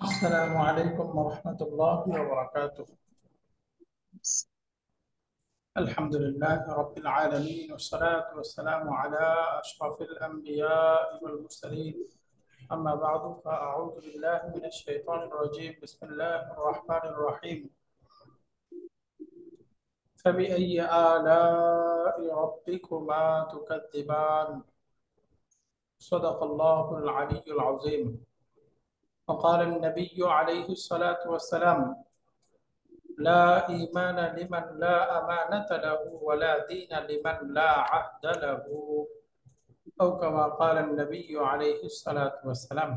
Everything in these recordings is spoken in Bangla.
السلام عليكم ورحمة الله وبركاته. الحمد لله رب العالمين والصلاة والسلام على أشرف الأنبياء والمرسلين. أما بعد فأعوذ بالله من الشيطان الرجيم. بسم الله الرحمن الرحيم. فبأي آلاء ربكما تكذبان؟ صدق الله العلي العظيم. وقال النبي عليه الصلاة والسلام: لا إيمان لمن لا أمانة له ولا دين لمن لا عهد له أو كما قال النبي عليه الصلاة والسلام.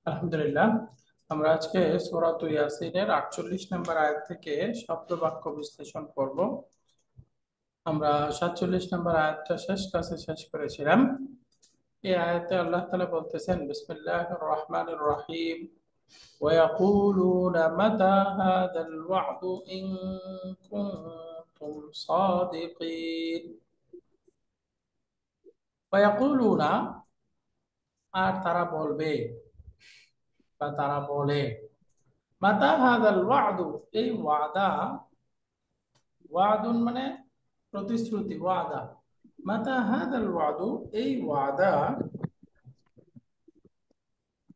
আলহামদুলিল্লাহ, আমরা আজকে সূরা ইয়াসিনের 48 নম্বর আয়াত থেকে শব্দ বাক্য বিশ্লেষণ করব। আমরা 47 নম্বর আয়াতটা শেষ ক্লাসে শেষ করেছিলাম। এই আয়াতে আল্লাহ তাআলা বলতেছেন, বিসমিল্লাহির রহমানির রহিম, ويقولون متى هذا الوعد إن كنتم صادقين। ويقولون, আর তারা বলবে বা তারা বলে, মাতা হাদাল ওয়াদু, এই ওয়াদা, ওয়াদুন মানে প্রতিশ্রুতি, ওয়াদা, মাতা হাদাল ওয়াদু, এই ওয়াদা,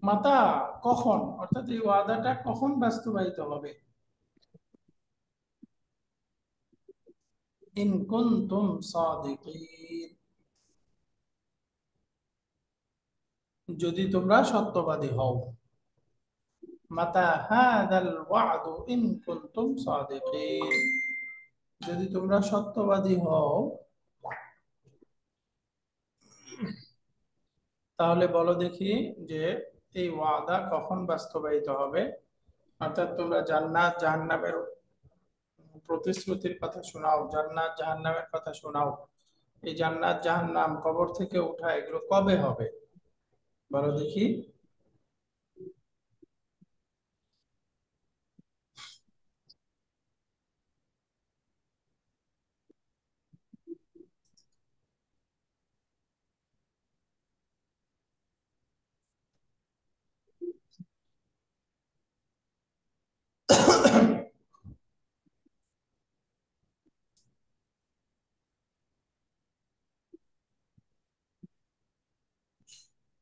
মাতা কখন, অর্থাৎ এই ওয়াদাটা কখন বাস্তবায়িত হবে। ইন কুনতুম সাদিকিন, যদি তোমরা সত্যবাদী হও। মাতা হাদাল ওয়াদু ইন কুনতুম সাদিকিন, যদি তোমরা সত্যবাদী হও তাহলে বলো দেখি যে এই ওয়াদা কখন বাস্তবায়িত হবে। অর্থাৎ তোমরা জান্নাত জাহান্নামের প্রতিশ্রুতির কথা শোনাও, জান্নাত জাহান্নামের কথা শোনাও, এই জান্নাত জাহান্নাম কবর থেকে উঠা এগুলো কবে হবে বলো দেখি।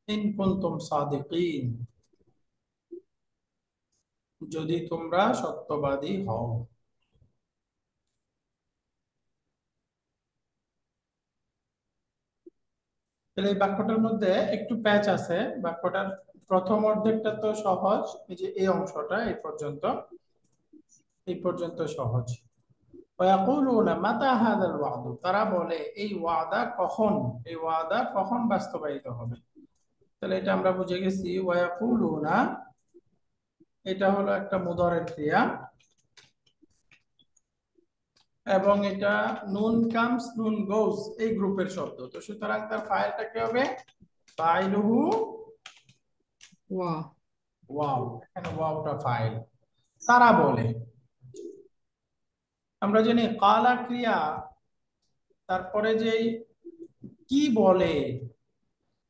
ইন কুনতুম সাদিকিন, যদি তোমরা সত্যবাদী হও। তাহলে এই বাক্যটার মধ্যে একটু প্যাচ আছে। বাক্যটার প্রথম অর্ধেকটা তো সহজ, এই যে এই অংশটা এই পর্যন্ত সহজ। ওয়ায়াকুলুনা মাতা হাযাল ওয়াদু, তারা বলে এই ওয়াদা কখন, এই ওয়াদা কখন বাস্তবায়িত হবে। তাহলে এটা আমরা বুঝে গেছি, ওয়ায়াকুলুনা এটা হলো একটা মুদারের ক্রিয়া এবং এটা নুন কামস নুন গোস এই গ্রুপের শব্দ। তো সুতরাং তার ফাইলটা কি হবে, ফাইলুহু ওয়া ওয়াও, এখানে ওয়াওটা ফাইল। তারা বলে, আমরা জানি কালা ক্রিয়া, তারপরে যে কি বলে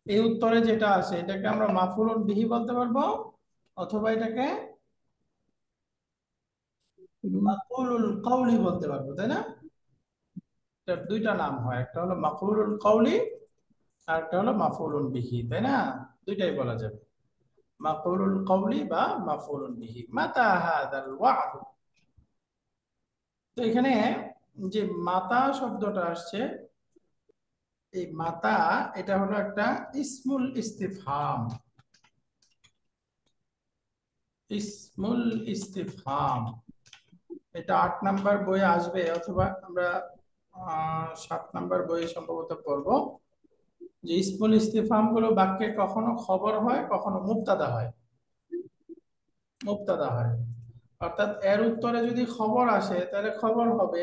এই উত্তরে যেটা আছে এটাকে আমরা মাফউলুন বিহি বলতে পারবো, অথবা এটাকে মাফউলুল কওলি বলতে পারবো, তাই না? এটা দুইটা নাম হয়, একটা হলো মাফউলুল কওলি আর একটা হলো মাফউলুন বিহি, তাই না? দুইটাই বলা যাবে, মাফউলুল কওলি বা মাফউলুন বিহি। মাতা হাযাল ওয়া'দ, তো এখানে যে মাতা শব্দটা আসছে, এই মাতা এটা হলো একটা ইসমুল ইস্তিফহাম, ইসমুল ইস্তিফহাম। এটা 8 নাম্বার বইয়ে আসবে, অথবা আমরা 7 নাম্বার বইয়ে সম্ভবত পড়বো, যে ইসমুল ইস্তিফহাম গুলো বাক্যে কখনো খবর হয়, কখনো মুবতাদা হয়, মুবতাদা হয়। অর্থাৎ এর উত্তরে যদি খবর আসে তাহলে খবর হবে,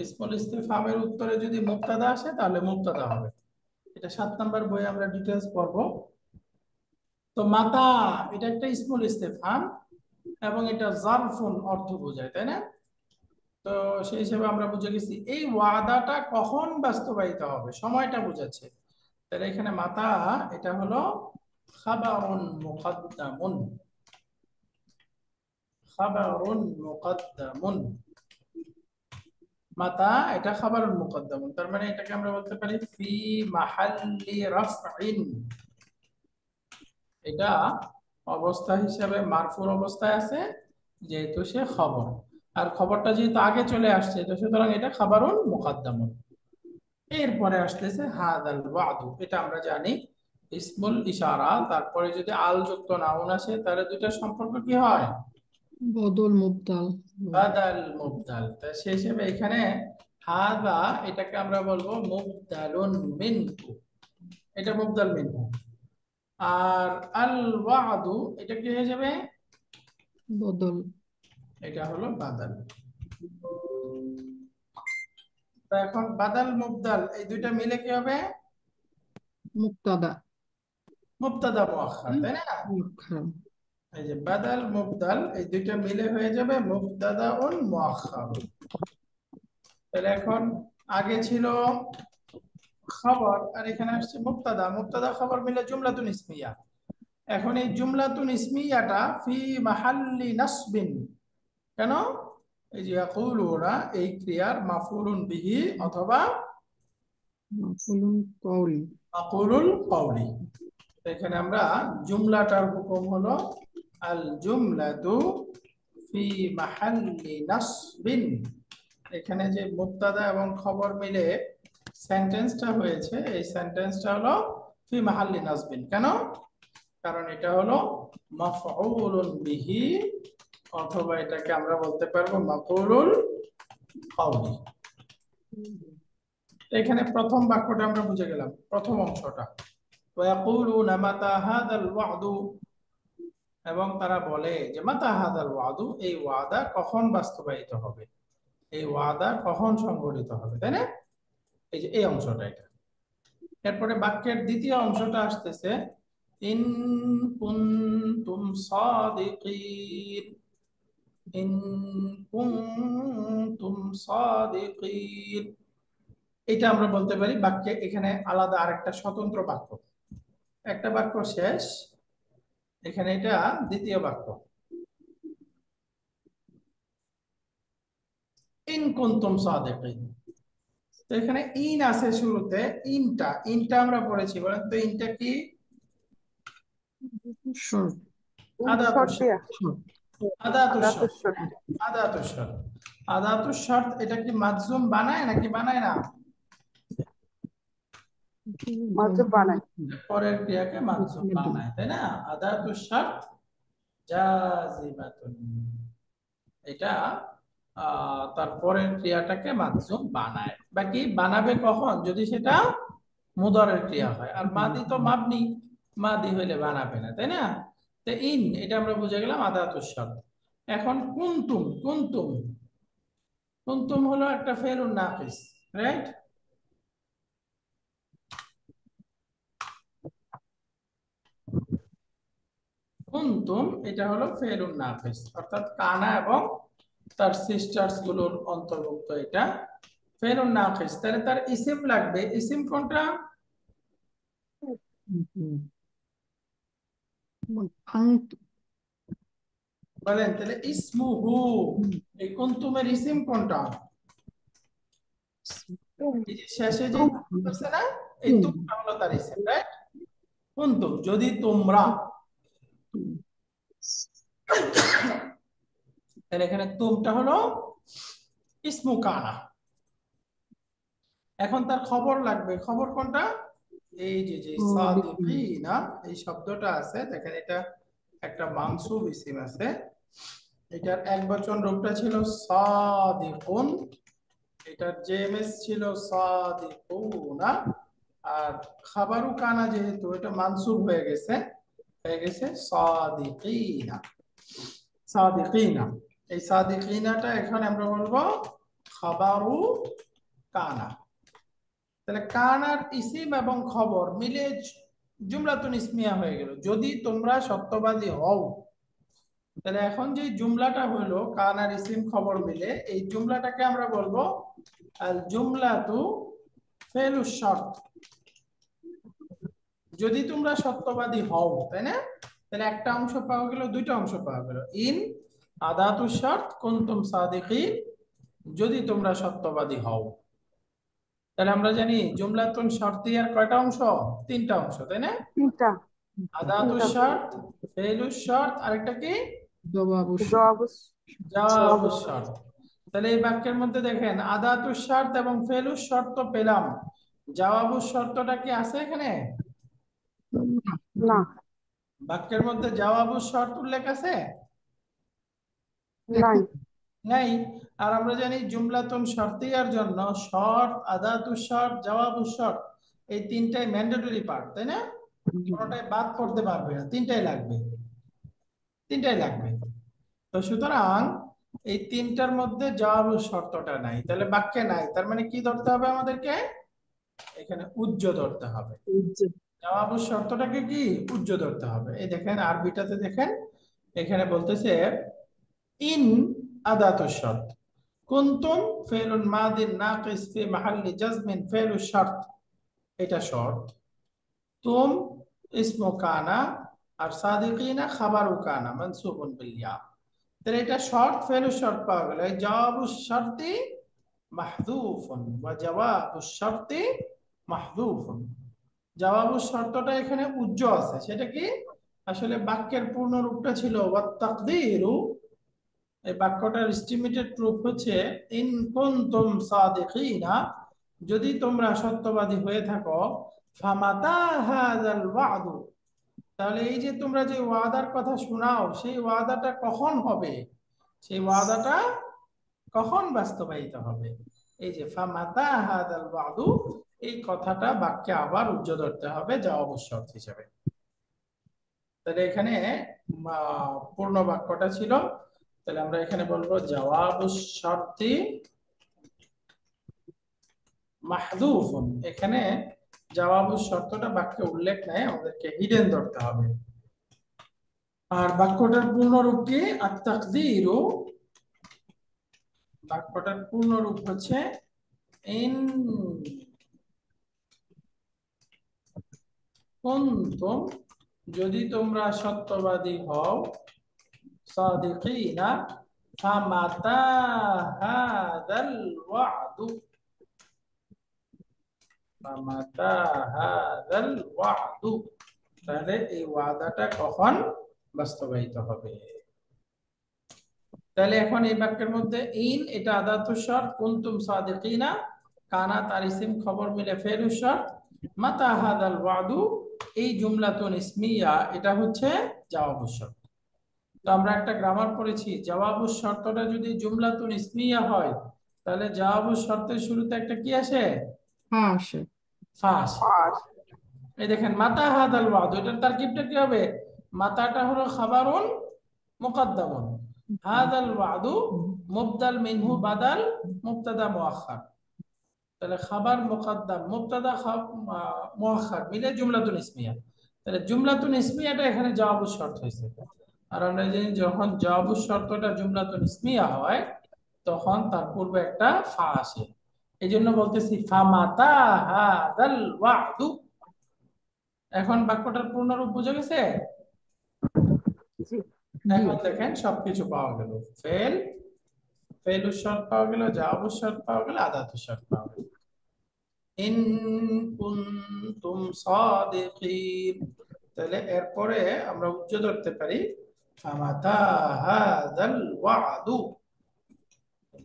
ইসমুল ইস্তিফহামের উত্তরে যদি মুবতাদা আসে তাহলে মুবতাদা হবে। এটা 7 নাম্বার বইয়ে আমরা ডিটেইলস পড়বো। তো মাতা এটা একটা ইসমুল ইস্তিফহাম এবং এটা জারফুন অর্থ বোঝায়, তাই না? তো সেই হিসেবে আমরা বুঝে গেছি এই ওয়াদাটা কখন বাস্তবায়িত হবে, সময়টা বোঝাচ্ছে। তাহলে এখানে মাতা এটা হলো খাবারুন মুকদ্দামুন, খাবারুন মুকদ্দামুন। মাতা এটা খাবারুন মুকদ্দামুন, তার মানে এটাকে আমরা বলতে পারি ফি মাহাল্লি রাফইন। এটা অবস্থা হিসাবে মারফুর অবস্থায় আছে, যেহেতু সে খবর, আর খবরটা যেহেতু আগে চলে আসছে, তো সুতরাং এটা খাবারুন মুকদ্দামুন। এরপরে আসতেছে হাদাল ওয়াদু, এটা আমরা জানি ইসমুল ইশারা, তারপরে যদি আল যুক্ত নাউন আসে তাহলে দুইটা সম্পর্ক কি হয়? বদল মুবদাল। বাদাল মুবদাল। তা সেই হিসেবে এখানে হাদা এটাকে আমরা বলবো মুবদালুন মিনহু, এটা মুবদাল মিনহু। আর আল ওয়াদু এটা কি হয়ে যাবে? বদল। এটা হলো বাদাল। তো এখন বাদাল মুবদাল এই দুইটা মিলে কি হবে? মুক্তাদা। মুবতাদা মুআখখার, তাই না? মুআখখার। এই যে বাদাল মুবদাল এই দুইটা মিলে হয়ে যাবে মুবতাদাউন মুআখখার। তাহলে এখন আগে ছিল খবর আর এখানে আসছে মুবতাদা, মুবতাদা খবর মিলে জুমলাতুন ইসমিয়া। এখন এই জুমলাতুন ইসমিয়াটা ফি মাহাল্লি নাসবিন, কেন? এই যে ইয়াকুলুনা এই ক্রিয়ার মাফউলুন বিহি অথবা মাফউলুন কওলি। মাকুলুল কওলি। এখানে আমরা জুমলাটার হুকুম হলো আল জুমলাতু ফি মাহাল্লি নাসবিন। এখানে যে মুবতাদা এবং খবর মিলে সেন্টেন্সটা হয়েছে, এই সেন্টেন্সটা হলো ফি মাহাল্লি নাসবিন। কেন? কারণ এটা হলো মাফউলুন বিহি অথবা এটাকে আমরা বলতে পারবো মাকুলুল কওলি। এখানে প্রথম বাক্যটা আমরা বুঝে গেলাম, প্রথম অংশটা ওয়ায়াকুলুনা মাতা হাদাল ওয়াদু, এবং তারা বলে যে মাতা হাদাল ওয়াদু, এই ওয়াদা কখন বাস্তবায়িত হবে, এই ওয়াদা কখন সংঘটিত হবে, তাই না? এই যে এই অংশটা এটা। এরপরে বাক্যের দ্বিতীয় অংশটা আসতেছে ইন কুনতুম সাদিকিন, ইন কুনতুম সাদিকিন। এটা আমরা বলতে পারি বাক্যে এখানে আলাদা আরেকটা স্বতন্ত্র বাক্য, একটা বাক্য শেষ, এখানে এটা দ্বিতীয় বাক্য। ইন কুনতুম সাদিকিন, তো এখানে ইন আছে শুরুতে, ইনটা আমরা পড়েছি, বলেন তো ইনটা কি? শর্ট। আদাতুশ শর্ত। শর্ট। আদাতুশ শর্ত। আদাতুশ শর্ত। আদাতুশ শর্ত এটা কি মাজজুম বানায় নাকি বানায় না? মাজুব বানায়। পরের ক্রিয়াকে মাজজুম বানায়, তাই না? আদাতুশ শর্ত জাযিমাতুন, এটা তার পরের ক্রিয়াটাকে মাজজুম বানায়। বাকি বানাবে কখন? যদি সেটা মুদারের ক্রিয়া হয়, আর মাদি তো মাবনি, মাদি হইলে বানাবে না, তাই না? তো ইন এটা আমরা বুঝে গেলাম আদাতুশ শর্ত। এখন কুনতুম, কুনতুম কুনতুম হলো একটা ফেলুন নাকিস, রাইট? কুনতুম এটা হলো ফেলুন নাকিস, অর্থাৎ কানা এবং তার সিস্টার্স গুলোর অন্তর্ভুক্ত এটা ফেলুন নাকিস। তাহলে তার ইসিম লাগবে, ইসিম কোনটা? বলেন তাহলে ইসমুহু, এই কুনতুমের ইসিম কোনটা? এই যে শেষে যে আছে না, এই তুমটা হলো তার ইসিম, রাইট? কুনতুম যদি তোমরা, তাহলে এখানে তুমটা হলো ইসমু কানা। এখন তার খবর লাগবে, খবর কোনটা? এই যে যে সাদিকিনা এই শব্দটা আছে দেখেন, এটা একটা মানসুব ইসিম আছে, এটার একবচন রূপটা ছিল সাদিকুন, এটার জেএমএস ছিল সাদিকুনা, আর খাবারু কানা যেহেতু এটা মানসুব হয়ে গেছে সাদিকিনা। সাদিকিনা, এই সাদিকিনাটা এখানে আমরা বলবো খাবারু কানা। তাহলে কানার ইসিম এবং খবর মিলে জুমলাতুন ইসমিয়া হয়ে গেল, যদি তোমরা সত্যবাদী হও। তাহলে এখন যে জুমলাটা হলো কানার ইসিম খবর মিলে, এই জুমলাটাকে আমরা বলবো আল জুমলাতু ফেলুশ শর্ত, যদি তোমরা সত্যবাদী হও, তাই না? তাহলে একটা অংশ পাওয়া গেল, দুইটা অংশ পাওয়া গেল, ইন আদাতুশ শর্ত কুনতুম সাদিকিন, যদি তোমরা সত্যবাদী হও। তাহলে আমরা জানি জুমলাতুন শর্তিয়ার কয়টা অংশ? তিনটা অংশ, তাই না? তিনটা। আদাতুশ তিনটা। শর্ত, ফেলুশ শর্ত, আরেকটা কি? জবাব জবাবুশ জবাব। শর্ত। তাহলে এই বাক্যের মধ্যে দেখেন আদাতুশ শর্ত এবং ফেলুশ শর্ত পেলাম, জবাবুশ শর্তটা কি আছে এখানে? না। বাক্যের মধ্যে জবাবুশ শর্ত উল্লেখ আছে? নাই। নাই। আর আমরা জানি জুমলাতুন শর্তিয়ার জন্য শর্ত, আদাতুশ শর্ত, জবাবুশ শর্ত, এই তিনটাই ম্যান্ডেটরি পার্ট, তাই না? কোনোটাই বাদ করতে পারবে না, তিনটাই লাগবে, তিনটাই লাগবে। তো সুতরাং এই তিনটার মধ্যে জবাবুশ শর্তটা নাই, তাহলে বাক্যে নাই। তার মানে কি ধরতে হবে আমাদেরকে? এখানে উজ্জ ধরতে হবে। জবাবুশ শর্তটাকে কি উজ্জ ধরতে হবে। এই দেখেন আরবিটাতে দেখেন, এখানে বলতেছে ইন আদাতুশ শর্ত, কুনতুম ফেলুন মাদিন নাকিস ফি মাহাল্লি জাজমিন ফেলুশ শর্ত, এটা শর্ত। তুম ইসমু কানা, আর সাদিকিনা খাবারু কানা মানসুবুন বিল ইয়া। তাহলে এটা শর্ত, ফেলুশ শর্ত পাওয়া গেল। এই জওয়াবুশ শর্তি মাহযুফুন ওয়া জওয়াবুশ শর্তি মাহযুফুন। জওয়াবুশ শর্তটা এখানে উজ্জ আছে, সেটা কি? আসলে বাক্যের পূর্ণ রূপটা ছিল ওয়াত তাকদীরু, এই বাক্যটার এস্টিমেটেড রূপ হচ্ছে ইন কুনতুম সাদিকিনা, যদি তোমরা সত্যবাদী হয়ে থাকো। ফামাতা হাযাল ওয়াদু, তাহলে এই যে তোমরা যে ওয়াদার কথা শোনাও, সেই ওয়াদাটা কখন হবে? সেই ওয়াদাটা কখন বাস্তবায়িত হবে? এই যে ফামাতা হাযাল ওয়াদু, এই কথাটা বাক্যে আবার উজ্জ্ব ধরতে হবে জবাব শর্ত হিসেবে। তাহলে এখানে পূর্ণ বাক্যটা ছিল, তাহলে আমরা এখানে বলবো জওয়াবু শর্তি মাহযুফুন। এখানে জওয়াবু শর্তটা বাক্যে উল্লেখ নাই, আমাদেরকে হিডেন ধরতে হবে। আর বাক্যটার পূর্ণ রূপ কি? আত-তাকদীরু, বাক্যটার পূর্ণ রূপ হচ্ছে ইন কুনতুম, যদি তোমরা সত্যবাদী হও, সাদিকিনা ফামাতা হাযাল ওয়াদু, ফামাতা হাযাল ওয়াদু, তাহলে এই ওয়াদাটা কখন বাস্তবায়িত হবে? তাহলে এখন এই বাক্যের মধ্যে ইন এটা আদাতুশ শর্ত, কুনতুম সাদিকিনা কানা তার ইসিম খবর মিলে ফেলুশ শর্ত, মাতা হাযাল ওয়াদু এই জুমলাতুন ইসমিয়া এটা হচ্ছে জওয়াবুশ শর্ত। তো আমরা একটা গ্রামার পড়েছি, জওয়াবুশ শর্তটা যদি জুমলাতুন ইসমিয়া হয়, তাহলে জওয়াবুশ শর্তের শুরুতে একটা কি আসে? হ্যাঁ আসে। ফা আসে। এই দেখেন মাতা হাদাল ওয়াদু, এটার তারকিবটা কি হবে? মাতাটা হলো খাবারুন মুকদ্দামুন, হাদাল ওয়াদু মুবদাল মিনহু বাদাল মুবতাদা মুআখখার। তাহলে খাবার মুকদ্দাম মুবতাদা মুআখখার মিলে জুমলাতুন ইসমিয়া। তাহলে জুমলাতুন ইসমিয়াটা এখানে জওয়াবুশ শর্ত হয়েছে। আর আমরা জানি যখন জওয়াবুশ শর্তটা জুমলাতুন ইসমিয়া হয়, তখন তার পূর্বে একটা ফা আসে। এই জন্য বলতেছি ফা মাতা হাদাল ওয়াদু। এখন বাক্যটার পূর্ণরূপ বুঝে গেছে? এখন দেখেন সবকিছু পাওয়া গেল, ফেলুশ শর্ত পাওয়া গেল, জওয়াবুশ শর্ত পাওয়া গেল, আদাতুশ শর্ত পাওয়া গেল। ইন কুনতুম সাদিকিন, তাহলে এরপরে আমরা উজ্জ্ব ধরতে পারি ফামাতা হাযাল ওয়াদু।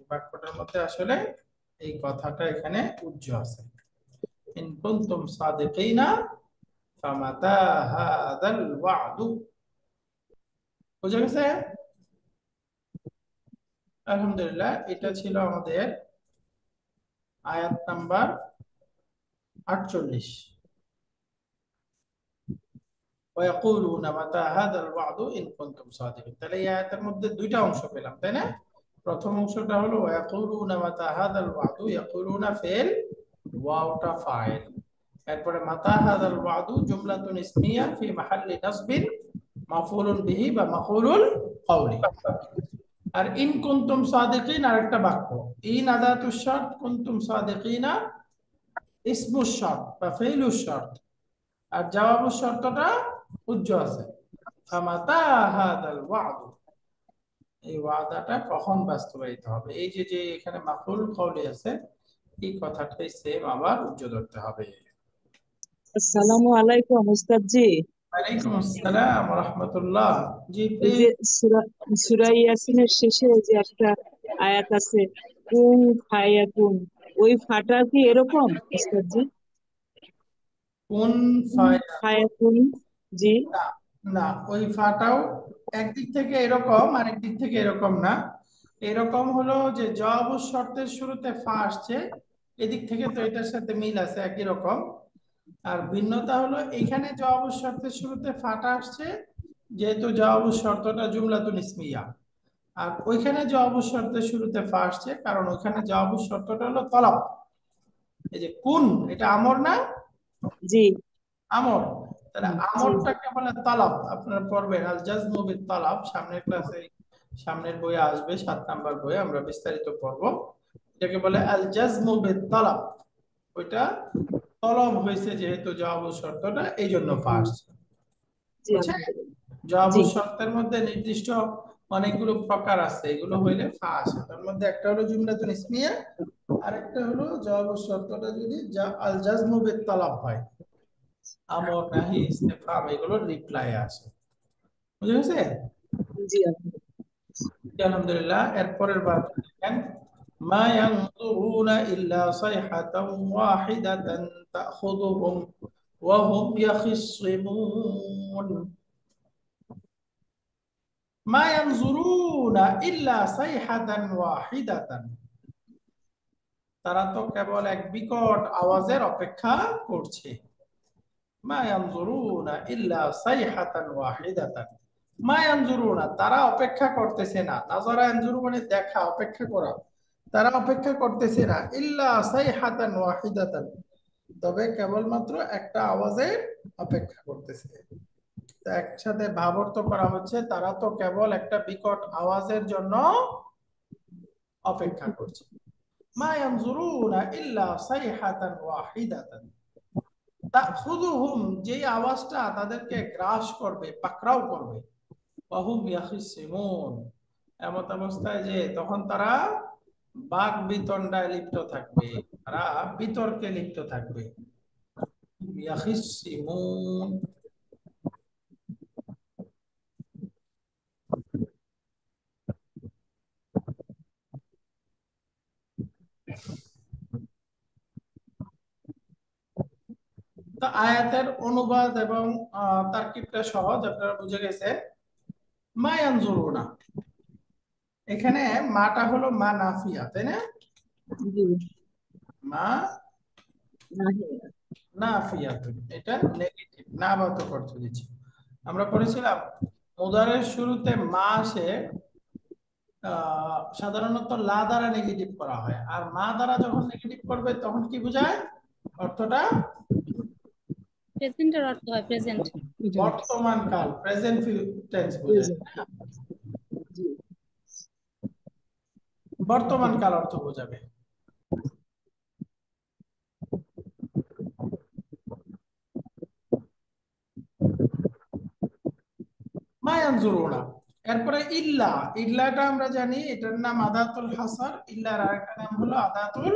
বাক্যটার মধ্যে আসলে এই কথাটা এখানে উজ্জ্ব আছে, ইন কুনতুম সাদিকিনা ফামাতা হাযাল ওয়াদু। বুঝে গেছে? আলহামদুলিল্লাহ, এটা ছিল আমাদের আয়াত নাম্বার 48। ওয়ায়াকুলুনা মাতা হাযাল ওয়াদু ইন কুনতুম সাদিকিন। তাহলে এই আয়াতের মধ্যে দুইটা অংশ পেলাম, তাই না? প্রথম অংশটা হলো ওয়ায়াকুলুনা মাতা হাযাল ওয়াদু, ইয়াকুলুনা ফেল, ওয়াওটা ফাইল। এরপরে মাতা হাযাল ওয়াদু জুমলাতুন ইসমিয়া ফি মাহাল্লি নাসবিন মাফউলুন বিহি বা মাফউলুল কওলি। আর ইন কুনতুম সাদিকিন আরেকটা বাক্য, ইন আদাতুশ শর্ত, কুনতুম সাদিকিনা ইসমুশ শর্ত বা ফেইলুশ শর্ত, আর জওয়াবুশ শর্তটা উজ্জ্ব আছে, ফামাতা হাদাল ওয়াদু। এই ওয়াদাটা কখন বাস্তবায়িত হবে। এই যে যে এখানে মাফউলুল কওলি আছে, এই কথাটাই সেম আবার উজ্জ্ব ধরতে হবে। আসসালামু আলাইকুম উস্তাদ জি। ওয়ালাইকুম আসসালাম ওয়া রাহমাতুল্লাহ। জি এই যে প্লিজ। সূরা ইয়াসিনের শেষে যে একটা আয়াত আছে, কুন ফায়াকুন, ওই ফাটা কি এরকম উস্তাদ জি? কোন কুন ফায়াকুন। জি না, না, ওই ফাটাও একদিক থেকে এরকম আর একদিক থেকে এরকম না। এরকম হলো যে জবাব ও শর্তের শুরুতে ফা আসছে, এদিক থেকে তো এটার সাথে মিল আছে একই রকম। আর ভিন্নতা হলো এখানে জবাব ও শর্তের শুরুতে ফাটা আসছে, যেহেতু জবাব ও শর্তটা জুমলাতুন ইসমিয়া। আর ওইখানে জবাব ও শর্তের শুরুতে ফা আসছে, কারণ ওইখানে জবাব ও শর্তটা হলো তলব। এই যে কুন, এটা আমর না? জি আমর। তাহলে জি আমরটাকে বলে তালাব। আপনারা পড়বেন আল জাজমু বিত তালাব, সামনের ক্লাসে, সামনের বইয়ে আসবে, 7 নাম্বার বইয়ে আমরা বিস্তারিত পড়বো। এটাকে বলে আল জাজমু বিত তালাব। ওইটা তলব হয়েছে যেহেতু জবাব ও শর্তটা, এই জন্য ফা আসছে। জি বুঝছেন? আলহামদুলিল্লাহ। জবাব ও জি শর্তের মধ্যে নির্দিষ্ট অনেকগুলো প্রকার আছে, এগুলো হইলে ফা আসে। তার মধ্যে একটা হলো জুমলাতুন ইসমিয়া, আরেকটা হলো জবাব ও শর্তটা যদি আল জাজমু বিত তালাব হয়, আমর নাহি ইস্তেফহাম এগুলোর রিপ্লাই আসে। বুঝে গেছে? জি আলহামদুলিল্লাহ। আলহামদুলিল্লাহ। এরপরের বার দেখেন, মা ইয়ানজুরুনা ইল্লা সাইহাতান ওয়াহিদাতান তাখুযুহুম ওয়া হুম ইয়াখিসসিমুন। মা ইয়ানজুরুনা ইল্লা সাইহাতান ওয়াহিদাতান, তারা তো কেবল এক বিকট আওয়াজের অপেক্ষা করছে। মা ইয়ানজুরুনা ইল্লা সাইহাতান ওয়াহিদাতান, মা ইয়ানজুরুনা, তারা অপেক্ষা করতেছে না। নাজারা ইয়ানজুরু মানে দেখা, অপেক্ষা করা। তারা অপেক্ষা করতেছে না ইল্লা সাইহাতান ওয়াহিদাতান, তবে কেবলমাত্র একটা আওয়াজের অপেক্ষা করতেছে। তো একসাথে ভাব অর্থ করা হচ্ছে, তারা তো কেবল একটা বিকট আওয়াজের জন্য অপেক্ষা করছে। মা ইয়ানজুরুনা ইল্লা সাইহাতান ওয়াহিদাতান তাখুযুহুম, যেই আওয়াজটা তাদেরকে গ্রাস করবে, পাকড়াও করবে। ওয়াহুম ইয়াখিসিমুন, এমত অবস্থায় যে তখন তারা বাক বিতণ্ডায় লিপ্ত থাকবে, তারা বিতর্কে লিপ্ত থাকবে। ইয়াখিসিমুন। তো আয়াতের অনুবাদ এবং তারকিবটা সহজ, আপনারা বুঝে গেছে। মা ইয়ানজুরুনা, এখানে মাটা হলো মা নাফিয়া, তাই না? জি মা নাহি। নাফিয়াতুন, এটা নেগেটিভ, না বাতক অর্থ দিচ্ছে। আমরা পড়েছিলাম মুদারের শুরুতে মা আসে, সাধারণত লা দ্বারা নেগেটিভ করা হয়, আর মা দ্বারা যখন নেগেটিভ করবে তখন কি বোঝায়? অর্থটা প্রেজেন্টের অর্থ হয় প্রেজেন্ট। বর্তমান কাল, প্রেজেন্ট টেন্স বোঝায়, Present. জি বর্তমান কাল অর্থ বোঝাবে। মা ইয়ানজুরুনা, এরপরে ইল্লা, ইল্লাটা আমরা জানি এটার নাম আদাতুল হাসার, ইল্লার আরেকটা নাম হলো আদাতুল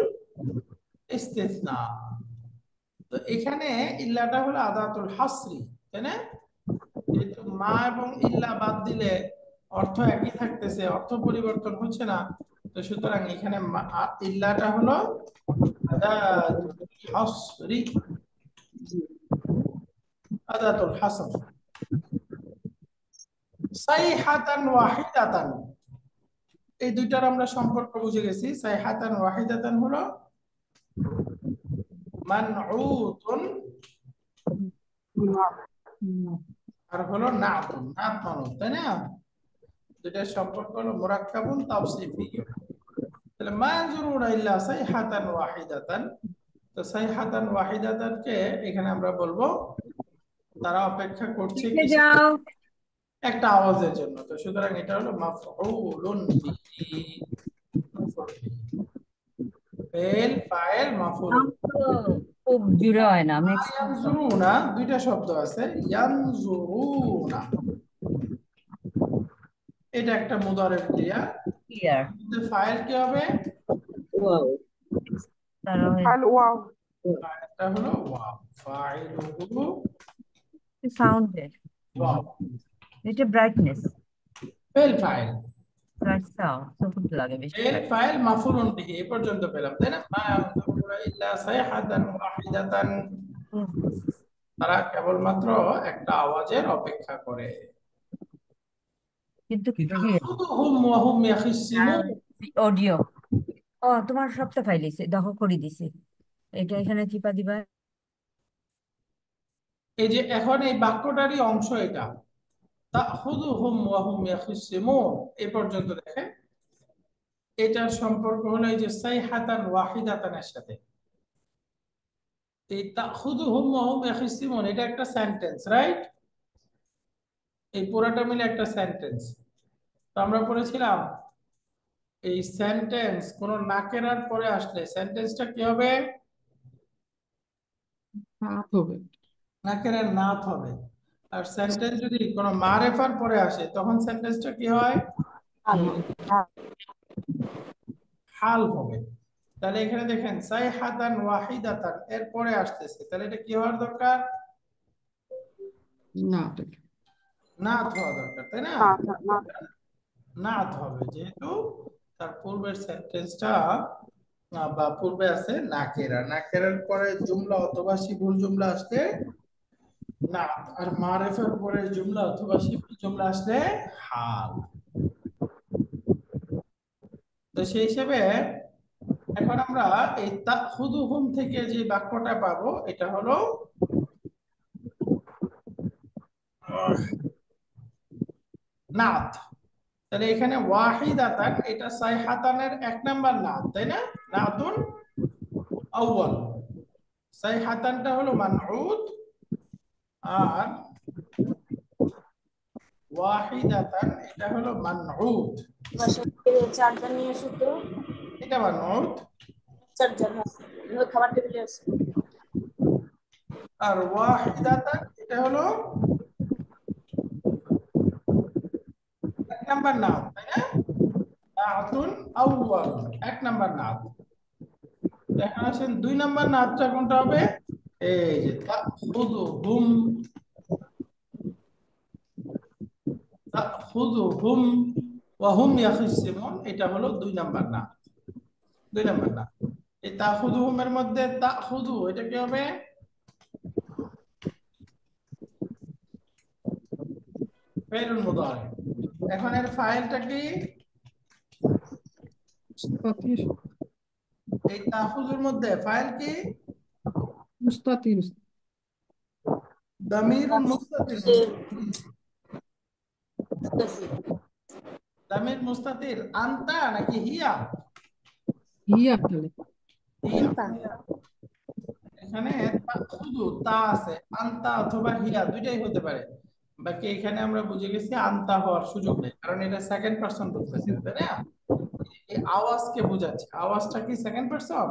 ইস্তিসনা। তো এখানে ইল্লাটা হলো আদাতুল হাসরি, তাই না? যেহেতু মা এবং ইল্লা বাদ দিলে অর্থ একই থাকতেছে, অর্থ পরিবর্তন হচ্ছে না, তো সুতরাং এখানে ইল্লাটা হলো আদাতুল হাসরি, জি আদাতুল হাসর। সাইহাতান ওয়াহিদাতান, এই দুইটার আমরা সম্পর্ক বুঝে গেছি। সাইহাতান ওয়াহিদাতান হলো মানউতুন, আর হলো নাতুন, নাত মানুত, তাই না? দুইটার সম্পর্ক হলো মুরাক্কাবুন তাওসিফিয়্যুন। তাহলে মা ইয়ানজুরুনা ইল্লা সাইহাতান ওয়াহিদাতান, তো সাইহাতান ওয়াহিদাতানকে এখানে আমরা বলবো তারা অপেক্ষা করছে কিসের জন্য? একটা আওয়াজের জন্য। তো সুতরাং এটা হলো মাফউলুন বিহি, ফেল ফাইল মাফউল। খুব জুড়ে হয় না, আমি ইয়ানজুরুনা দুইটা শব্দ আছে, ইয়ানজুরুনা, এটা একটা মুদারের ক্রিয়া। ক্লিয়ার। ফাইল কি হবে? ওয়াও। তাহলে এটা হলো ওয়াও, ফাইলুহু সাউন্ডের ওয়াও, এটা brightness fail file. Bright sound চোখ লাগে বেশি। ফেল ফাইল মাফুলুন বিহি এই পর্যন্ত পেলাম, তাই না? মা ইয়ানজুরুনা ইল্লা সাইহাতান ওয়াহিদাতান, তারা কেবলমাত্র একটা আওয়াজের অপেক্ষা করে। কিন্তু তাখুযুহুম ওয়া হুম ইয়াখিসসিমুন। অডিও ও তোমার সবটা ফাইলিছে দেখো করে দিছি। এটা এখানে চিপা দিবা। এই যে এখন এই বাক্যটারই অংশ এটা, তাখুযুহুম ওয়া হুম ইয়াখিসসিমুন এই পর্যন্ত দেখেন। এটার সম্পর্ক হলো এই যে সাইহাতান ওয়াহিদাতানের সাথে। এই তাখুযুহুম ওয়া হুম ইয়াখিসসিমুন এটা একটা সেন্টেন্স, রাইট? এই পুরোটা মিলে একটা সেন্টেন্স। তো আমরা পড়েছিলাম এই সেন্টেন্স কোন নাকেরার পরে আসলে সেন্টেন্সটা কি হবে? হাত হবে। নাকেরার নাত হবে। আর সেন্টেন্স যদি কোনো মারেফার পরে আসে তখন সেন্টেন্সটা কি হয়? হাল হবে। তাহলে এখানে দেখেন সাইহাতান ওয়াহিদাতান এর পরে আসতেছে, তাহলে এটা কি হওয়ার দরকার? না, নাত হওয়া দরকার, তাই না? নাত হবে, যেহেতু তার পূর্বের সেন্টেন্সটা বা পূর্বে আছে নাকেরা, নাকেরার পরে জুমলা অথবা শিবুল জুমলা আসলে নাত, আর মারেফার পরে জুমলা অথবা শিবুল জুমলা আসলে হাল। তো সেই হিসেবে এখন আমরা এই তাখুযুহুম থেকে যে বাক্যটা পাবো এটা হলো নাত। তাহলে এখানে ওয়াহিদাতান এটা সাইহাতানের এক নাম্বার নাত, তাই না? নাতুন আউয়াল। সাইহাতানটা হলো মানউত, আর ওয়াহিদাতান এটা হলো মানউত। চার্জার নিয়ে এসো তো। এটা মানউত, চার্জার, হ্যাঁ, খাবার টেবিলে আছে। আর ওয়াহিদাতান এটা হলো এক নাম্বার নাত, তাই না? নাতুন আউয়াল এক নাম্বার নাত। এখন আসেন দুই নাম্বার নাতটা কোনটা হবে? এই যে তাখুযুহুম, তাখুযুহুম ওয়া হুম ইয়াখিসসিমুন এটা হলো দুই নাম্বার নাত। দুই নাম্বার নাত। এই তাখুযুহুম এর মধ্যে তাখুযু এটা কি হবে? ফাইলুল মুদারি। এখন এর ফাইলটা কি? মুস্তাতির। এই তাখুযুর মধ্যে ফাইল কি? মুস্তাতির। দামিরুল মুস্তাতির। দামির মুস্তাতির আনতা নাকি হিয়া? হিয়া তাহলে। হিয়া। এখানে তাখুযু তা আছে, আনতা অথবা হিয়া দুইটাই হতে পারে। বাকি এখানে আমরা বুঝে গেছি আনতা হওয়ার সুযোগ নেই, কারণ এটা সেকেন্ড পারসন বলতেছে, তাই না? এই আওয়াজকে বোঝাচ্ছে, আওয়াজটা কি সেকেন্ড পারসন?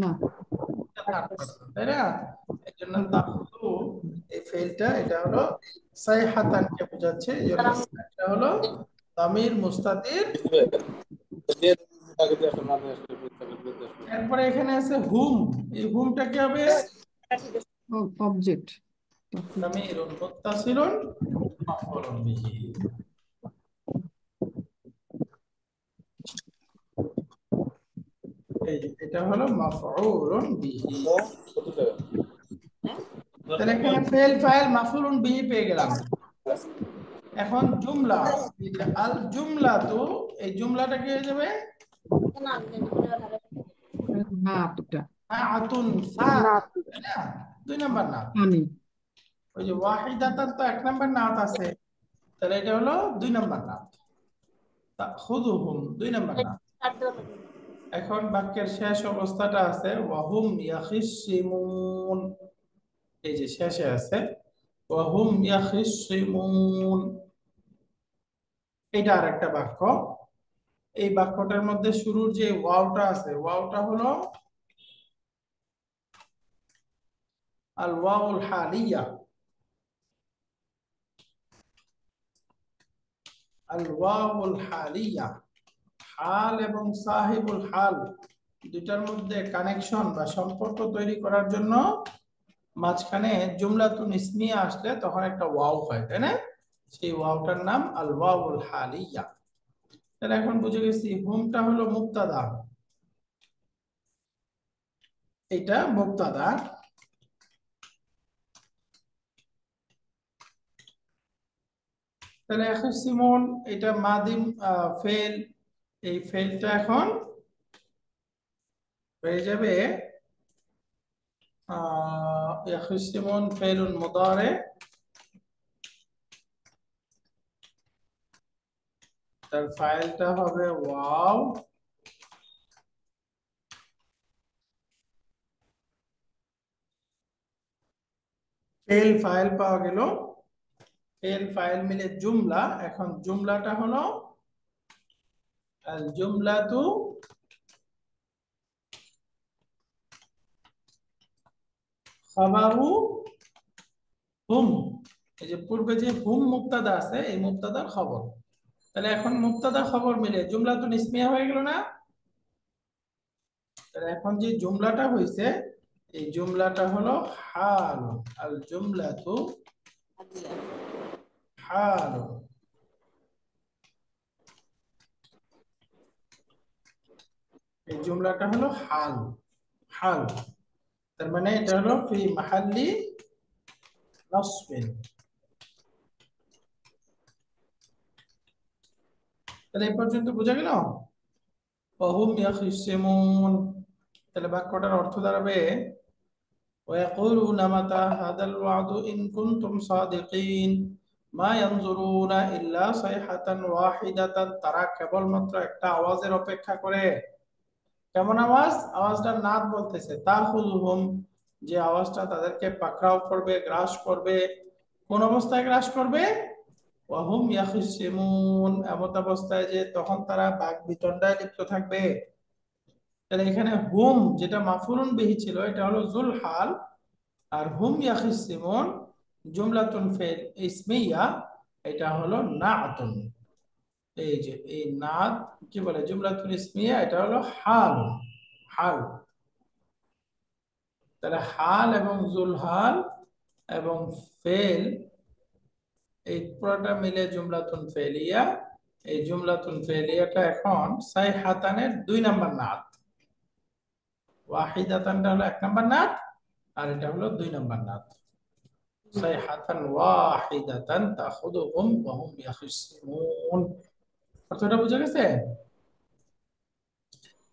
না, থার্ড পারসন, তাই না? এই জন্য তাখুযু এই ফেলটা এটা হলো সাইহাতানকে বোঝাচ্ছে, এই জন্য এটা হলো দামির মুস্তাতির। এরপরে এখানে আছে হুম, এই হুমটা কি হবে? অবজেক্ট। দামিরুন মুত্তাসিলুন মাফউলুন বিহি। এই যে এটা হলো মাফউলুন বিহি। তাহলে এখানে ফেল ফাইল মাফউলুন বিহি পেয়ে গেলাম। এখন জুমলা, এই যে আল জুমলা, তো এই জুমলাটা কি হয়ে যাবে? না, ওটা আতুন সা, তাই না? দুই নাম্বার নাত। পানি। ওই যে ওয়াহিদাতান তো এক নাম্বার নাত আছে, তাহলে এটা হলো দুই নাম্বার নাত। তাখুযুহুম দুই নাম্বার নাত। এখন বাক্যের শেষ অবস্থাটা আছে ওয়াহুম ইয়াখিসসিমুন, এই যে শেষে আছে ওয়াহুম ইয়াখিসসিমুন, এটা আরেকটা বাক্য। এই বাক্যটার মধ্যে শুরুর যে ওয়াওটা আছে, ওয়াওটা হলো আল ওয়াউল হালিয়া। আল ওয়াউল হালিয়া, হাল এবং সাহিবুল হাল দুটার মধ্যে কানেকশন বা সম্পর্ক তৈরি করার জন্য মাঝখানে জুমলাতুন ইসমিয়া আসলে তখন একটা ওয়াও হয়, তাই না? সেই ওয়াওটার নাম আল ওয়াউল হালিয়া। তাহলে এখন বুঝে গেছি হুমটা হলো মুবতাদা, এটা মুবতাদা। তাহলে এখন সিমন এটা মাদিম ফেল, এই ফেলটা এখন হয়ে যাবে সিমন ফেলুন মুদারে, তার ফাইলটা হবে ওয়াও, ফেল ফাইল পাওয়া গেল, ফেল ফাইল মিলে জুমলা। এখন জুমলাটা হলো আল জুমলাতু খাবারু হুম। এই যে পূর্বে যে হুম মুবতাদা আছে, এই মুবতাদার খবর। তাহলে এখন মুবতাদা খবর মিলে জুমলাতুন ইসমিয়া হয়ে গেল না? তাহলে এখন যে জুমলাটা হয়েছে, এই জুমলাটা হলো হাল, আল জুমলাতু হাল। এই জুমলাটা হলো হাল, হাল। তার মানে এটা হলো ফি মাহাল্লি নাসবিন। তাহলে এই পর্যন্ত বোঝা গেল? ওয়াহুম ইয়াখিসিমুন। তাহলে বাক্যটার অর্থ দাঁড়াবে ওয়ায়াকুলুনা মাতা হাদাল ওয়াদু ইন কুনতুম সাদিকিন মা ইয়ানজুরুনা ইল্লা সাইহাতান ওয়াহিদাতান। তারা কেবলমাত্র একটা আওয়াজের অপেক্ষা করে। কেমন আওয়াজ? আওয়াজটা নাদ বলতেছে, তাখুযুহুম, যে আওয়াজটা তাদেরকে পাকড়াও করবে, গ্রাস করবে। কোন অবস্থায় গ্রাস করবে? ওয়াহুম ইয়াখিসিমুন, এমত অবস্থায় যে তখন তারা বাক বিতণ্ডায় লিপ্ত থাকবে। তাহলে এখানে হুম যেটা মাফুলুন বিহি ছিল, এটা হলো জুল হাল, আর হুম ইয়াখিসিমুন জুমলাতুন ফিল ইসমিয়া, এটা হলো নাআতুন। এই যে এই নাত কি বলে, জুমলাতুন ইসমিয়া, এটা হলো হাল, হাল। তাহলে হাল এবং জুল হাল এবং ফেল, এই পুরোটা মিলে জুমলাতুন ফেলিয়া। এই জুমলাতুন ফেলিয়াটা এখন সাইহাতানের 2 নাম্বার নাত, ওয়াহিদাতানটা হলো 1 নাম্বার নাত, আর এটা হলো 2 নাম্বার নাত। সাইহাতান ওয়াহিদাতান তাখুদুহুম ওয়া হুম ইয়াখিসিমুন। অর্থটা বুঝা গেছে?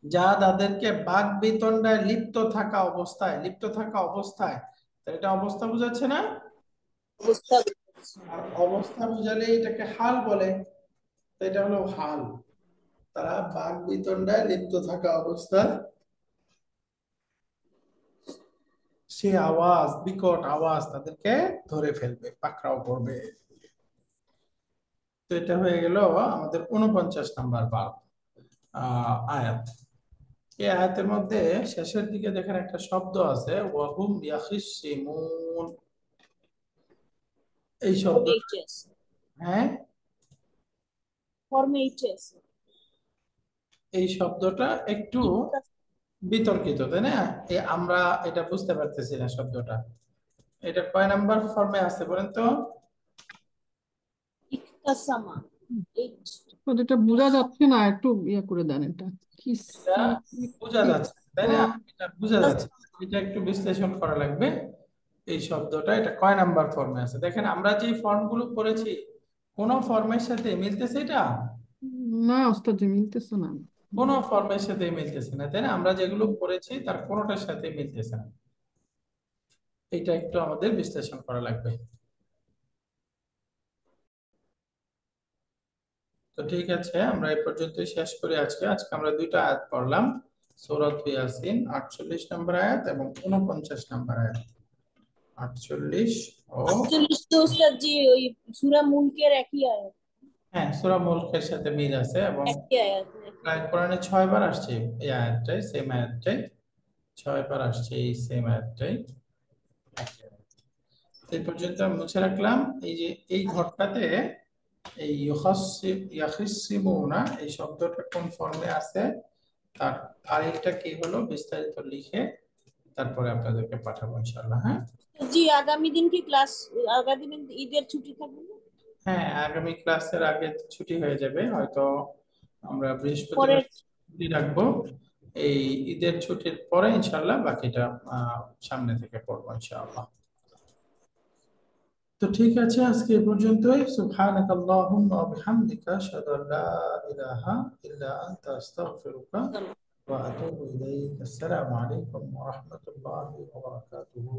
যা তাদেরকে বাক বিতণ্ডায় লিপ্ত থাকা অবস্থায়, লিপ্ত থাকা অবস্থায়, তো এটা অবস্থা বুঝাচ্ছে না? অবস্থা আর অবস্থা বুঝালে এটাকে হাল বলে, তো এটা হলো হাল। তারা বাক বিতণ্ডায় লিপ্ত থাকা অবস্থায় সে আওয়াজ, বিকট আওয়াজ তাদেরকে ধরে ফেলবে, পাকড়াও করবে। তো এটা হয়ে গেল আমাদের 49 নাম্বার বাব আয়াত। এই আয়াতের মধ্যে শেষের দিকে দেখেন একটা শব্দ আছে ওয়াহুম ইয়াখিসিমুন। এই শব্দ, ফরমেইটেস হ্যাঁ, ফরমেইটেস এই শব্দটা একটু বিতর্কিত, তাই না? আমরা এটা বুঝতে পারতেছি না শব্দটা, এটা কয় নাম্বার ফর্মে আছে বলেন তো? ইখতাসামা এইট তো এটা বোঝা যাচ্ছে না, একটু ইয়ে করে দেন এটা কি এটা বোঝা যাচ্ছে, তাই না? এটা বোঝা যাচ্ছে, এটা একটু বিশ্লেষণ করা লাগবে। এই শব্দটা এটা কয় নাম্বার ফর্মে আছে? দেখেন আমরা যে ফর্মগুলো করেছি কোন ফর্মের সাথে মিলতেছে এটা? না ওস্তাদ জি, মিলতেছে না। কোন ফর্মের সাথে মিলতেছে না, তাই না? আমরা যেগুলো করেছি তার কোনোটার সাথে মিলতেছে না। এটা একটু আমাদের বিশ্লেষণ করা লাগবে। তো ঠিক আছে, আমরা এই পর্যন্তই শেষ করি আজকে। আজকে আমরা 2টা আয়াত পড়লাম, সূরাত ইয়াসিন 48 নম্বর আয়াত এবং 49 নম্বর আয়াত। 48 ও 48 তো উস্তাদ জি ওই সূরা মুলকের একই আয়াত, হ্যাঁ, সূরা মুলকের সাথে মিল আছে এবং একই আয়াত। প্রায় কোরআনে 6 বার আসছে এই আয়াতটাই, সেম আয়াতটাই 6 বার আসছে, এই সেম আয়াতটাই। এই পর্যন্ত আমি মুছে রাখলাম। এই যে এই ঘরটাতে এই ইয়াখিসিমুনা এই শব্দটা কোন ফর্মে আছে তার তারিখটা কি হলো বিস্তারিত লিখে তারপরে আপনাদেরকে পাঠাবো ইনশাআল্লাহ। হ্যাঁ জি, আগামী দিন কি ক্লাস, আগামী দিন ঈদের ছুটি থাকবে না? হ্যাঁ, আগামী ক্লাসের আগে ছুটি হয়ে যাবে, হয়তো আমরা বৃহস্পতিবার পরের ছুটি রাখবো। এই ঈদের ছুটির পরে ইনশাআল্লাহ বাকিটা সামনে থেকে পড়বো ইনশাআল্লাহ। তো ঠিক আছে, আজকে এই পর্যন্তই। সুবহানাকাল্লাহুম্মা ওয়া বিহামদিকা আশহাদু আল্লা ইলাহা ইল্লা আনতা আস্তাগফিরুকা ওয়া আতুবু ইলাইক। আসসালামু আলাইকুম ওয়া রাহমাতুল্লাহি ওয়া বারাকাতুহু।